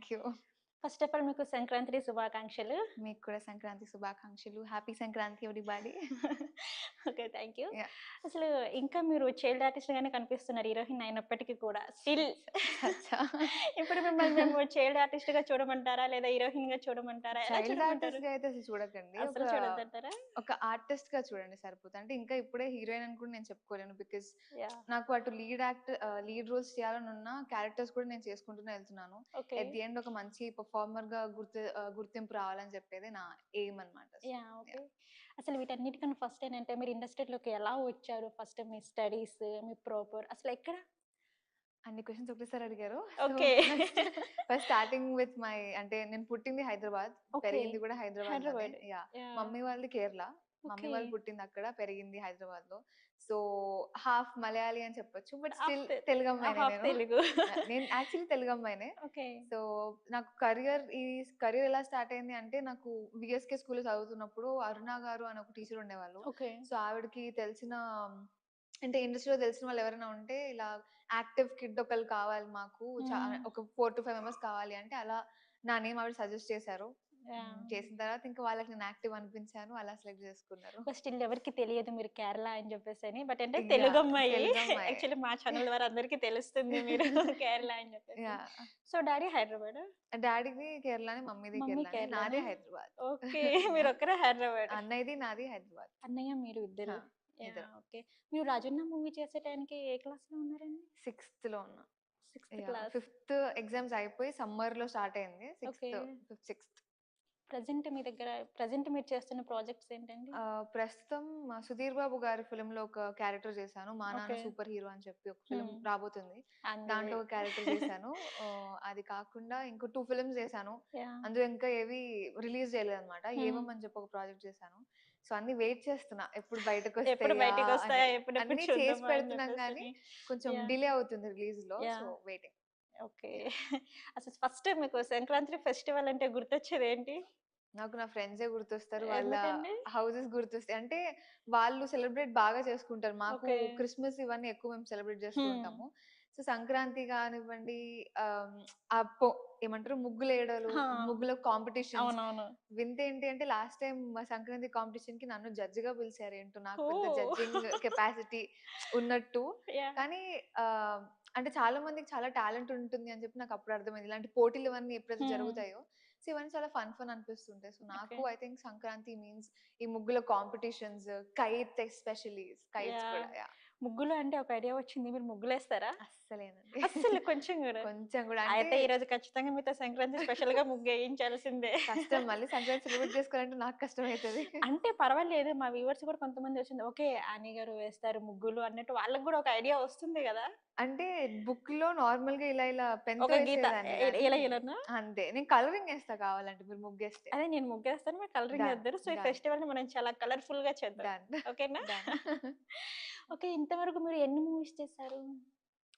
Thank you. First of all మీకు సంక్రాంతి శుభాకాంక్షలు. మీకు కూడా సంక్రాంతి శుభాకాంక్షలు. Happy Sankranti everybody. Okay. Thank you. Yeah! అసలు ఇంకా మీరు చైల్డ్ ఆర్టిస్ట్‌గానే కనిపిస్తున్నారు హీరోయిన్ అయినప్పటికీ కూడా. స్టిల్ అచ్చా! ఇప్పుడు మిమ్మల్ని మేము చైల్డ్ ఆర్టిస్ట్‌గా చూడమంటారా? లేదా హీరోయిన్‌గా చూడమంటారా? ఎలా చైల్డ్ చూడమంటారు? ఆర్టిస్ట్‌గా అయితే అసలు చూడకండి. అసలు చూడొద్దంటారా? ఒక ఆర్టిస్ట్‌గా చూడండి సరిపోతుంది. అంటే ఇంకా ఇప్పుడే హీరోయిన్ అని కూడా నేను చెప్పుకోలేను. Because yeah! నాకు అటు లీడ్ రోల్స్ చేయాలని ఉన్న క్యారెక్టర్స్ కూడా నేను చేసుకుంటూనే వెళ్తున్నాను. ఓకే. ఎట్ ది ఎండ్ ఒక మంచి పెర్ఫార్మర్‌గా గుర్తింపు రావాలని చెప్పేదే నా ఎయిమ్ అన్నమాట. యాహ్! ఓకే. యాహ్! అసలు వీటన్నిటికన్నా ఫస్ట్ ఏంటంటే మీరు ఇండస్ట్రీలోకి ఎలా వచ్చారు? ఫస్ట్ మీ స్టడీస్, మీ ప్రాపర్ అసలు ఎక్కడ? అన్ని క్వెషన్స్ ఒకటేసారి అడిగారు. So, okay. First starting with my అంటే నేను పుట్టింది హైదరాబాద్. ఓకే. పెరిగింది కూడా హైదరాబాద్‌లోనే. హైదరాబాద్. యాహ్! యాహ్! మమ్మీ వాళ్ళది కేరళ. Mummy okay. వాళ్ళు పుట్టింది అక్కడ, పెరిగింది హైదరాబాద్‌లో. సో, హాఫ్ మలయాళీ అని చెప్పొచ్చు. బట్ హాఫ్ స్టిల్ తెలుగమ్మాయినే హాఫ్ నేను. తెలుగు. నేను యాక్చువల్లీ తెలుగమ్మాయినే. ఓకే. సో, నాకు కెరియర్ ఎలా స్టార్ట్ అయింది అంటే నాకు వీఎస్‌కే స్కూల్‌లో చదువుతున్నప్పుడు అరుణ గారు అని ఒక టీచర్ ఉండేవాళ్ళు. ఓకే. సో, ఆవిడకి తెలిసిన అంటే ఇండస్ట్రీలో తెలిసిన వాళ్ళు ఎవరైనా ఉంటే ఇలా యాక్టివ్ కిడ్ ఒకళ్ళు కావాలి మాకు. హ్మ్. ఒక 4-5 మెంబర్స్ కావాలి అంటే అలా నా నేమ్ ఆవిడ సజెస్ట్ చేశారు. యాహ్! చేసిన తర్వాత ఇంకా వాళ్ళకి నేను యాక్టివ్ అనిపించాను. అలా సెలెక్ట్ చేసుకున్నారు. బట్ స్టిల్ ఎవరికీ తెలియదు మీరు కేరళ అని చెప్పేసని. బట్ అంటే యాహ్! తెలుగమ్మాయి. తెలుగమ్మాయే. యాక్చువల్లీ మా ఛానల్ ద్వారా అందరికీ తెలుస్తుంది మీరు కేరళ అని చెప్పేసి. యాహ్! సో, డ్యాడీ హైదరాబాదా? డ్యాడీది కేరళనే, మమ్మీది మమ్మీ కేరళనే. కేరళనా? నాదే హైదరాబాద్. ఓకే. యాహ్! మీరొక్కరే హైదరాబాద్. అన్నయ్యది నాది హైదరాబాద్. అన్నయ్య మీరు ఇద్దరు. ఆ! యాహ్! ఇద్దరం. ఓకే. మీరు 'రాజన్న' మూవీ చేసే టైంకి ఏ క్లాస్‌లో ఉన్నారండి? 6థ్‌లో ఉన్నా. Sixth yeah! Class. Fifth exams అయిపోయి సమ్మర్‌లో స్టార్ట్ అయింది. ఓకే. 6థ్. ప్రెజెంట్ మీరు చేస్తున్న ప్రాజెక్ట్స్ ఏంటండి? ప్రస్తుతం సుధీర్ బాబు గారి ఫిల్మ్‌లో ఒక క్యారెక్టర్ చేశాను. 'మా నాన్న ఓకే. సూపర్ హీరో' అని చెప్పి ఒక ఫిల్మ్ హ్మ్. రాబోతుంది. అంజలి. దాంట్లో ఒక క్యారెక్టర్ చేశాను. అది కాకుండా ఇంకో 2 ఫిల్మ్స్ చేశాను. యాహ్! అందులో ఇంకా ఏవి రిలీజ్ చేయలేదన్నమాట. హ్మ్. 'ఏవం' అని చెప్పి ఒక ప్రాజెక్ట్ చేశాను. సో, అన్నీ వెయిట్ చేస్తున్నా. ఎప్పుడు ఎప్పుడు బయటకొస్తాయా బయటికొస్తాయా? అని. ఎప్పుడెప్పుడు అన్నీ చేసి చూద్దామా అని పెడుతున్నాం గానీ చెప్పేసని. కొంచెం యాహ్! డిలే అవుతుంది రిలీజ్‌లో. So, yeah! Waiting. Okay. Yeah! అసలు ఫస్ట్ మీకు సంక్రాంతి ఫెస్టివల్ అంటే గుర్తొచ్చేదేంటి? నాకు నా ఫ్రెండ్సే గుర్తొస్తారు. వాళ్ళ ఎందుకండి? హౌసెస్ గుర్తొస్తాయి. అంటే వాళ్ళు సెలబ్రేట్ బాగా చేసుకుంటారు. మాకు ఓకే. క్రిస్మస్ ఇవన్నీ ఎక్కువ మేము సెలబ్రేట్ చేస్తూ హ్మ్. ఉంటాము. సో, సంక్రాంతి కానివ్వండి, ఆహ్, ఆ పొ ఏమంటారు ముగ్గులేయడాలు, ఆ! ముగ్గుల కాంపిటీషన్స్. అవునవును. వింతేంటి అంటే లాస్ట్ టైమ్ మా సంక్రాంతి కాంపిటీషన్‌కి నన్ను జడ్జ్‌గా పిలిచారు. ఏంటో నాకు పెద్ద ఓహ్! జడ్జింగ్ కెపాసిటీ ఉన్నట్టు. యాహ్! కానీ ఆహ్, అంటే చాలా మందికి చాలా టాలెంట్ ఉంటుంది అని చెప్పి నాకు అప్పుడు అర్థమైంది. ఇలాంటి పోటీలు ఇవన్నీ ఎప్పుడైతే హ్మ్. జరుగుతాయో, సో, ఇవన్నీ చాలా ఫన్ అనిపిస్తుంటాయి. So, okay. నాకు ఐ థింక్ సంక్రాంతి మీన్స్ ఈ ముగ్గుల competitions, kite especially kites yeah! కూడా యాహ్! ముగ్గులు అంటే ఒక ఐడియా వచ్చింది. మీరు ముగ్గులేస్తారా? అస్సలేనండి. అస్సలు కొంచెం గూడా. కొంచెం గూడా అంటే అయితే ఈరోజు ఖచ్చితంగా మీతో సంక్రాంతి స్పెషల్‌గా ముగ్గేయించాల్సిందే. కష్టం. మళ్ళీ సంక్రాంతి సెలబ్రేట్ చేసుకోవాలంటే నాకు కష్టమైతది. అంటే పర్వాలేదు. మా వ్యూవర్స్ కూడా కొంతమందొచ్చింది. ఓకే. ఆని గారు వేస్తారు ముగ్గులు అన్నట్టు వాళ్ళకి గూడా ఒక ఐడియా వస్తుంది గదా! అంటే బుక్‌లో నార్మల్‌గా ఇలా పెన్‌తో ఒక గీత ఏసేదాన్ని గానీ ఇలా ఇలానా? అంతే. నేను కలరింగ్ ఏస్తా కావాలంటే మీరు ముగ్గేస్తే. అదే నేను ముగ్గేస్తాను. మీరు కలరింగ్ డన్. ఏద్దరు. సో, ఈ డన్. ఫెస్టివల్‌ని మనం చాలా కలర్‌ఫుల్‌గా చేద్దాం. డన్. ఓకేనా? డన్. ఓకే. ఇంతవరకు మీరు ఎన్ని మూవీస్ చేశారు?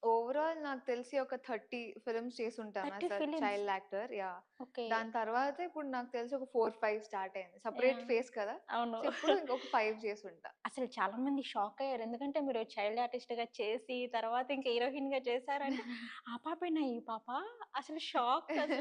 ఓవరాల్ నాకు తెలిసి ఒక 30 ఫిల్మ్స్ చేసుంటాను 30 as a films. Child actor. Yeah! Okay. దాని తర్వాత ఇప్పుడు నాకు తెలిసి ఒక 4, 5 స్టార్ట్ అయింది. Separate yeah! ఫేజ్ కదా! అవును. సో, ఇప్పుడు ఇంకొక 5 చేసుంటా. అసలు చాలా మంది షాక్ అయ్యారు. ఎందుకంటే మీరు చైల్డ్ ఆర్టిస్ట్‌గా చేసి తర్వాత ఇంకా హీరోయిన్‌గా చేశారంటే, ఆ పాపేనా ఈ పాప? అసలు షాక్ అసలు.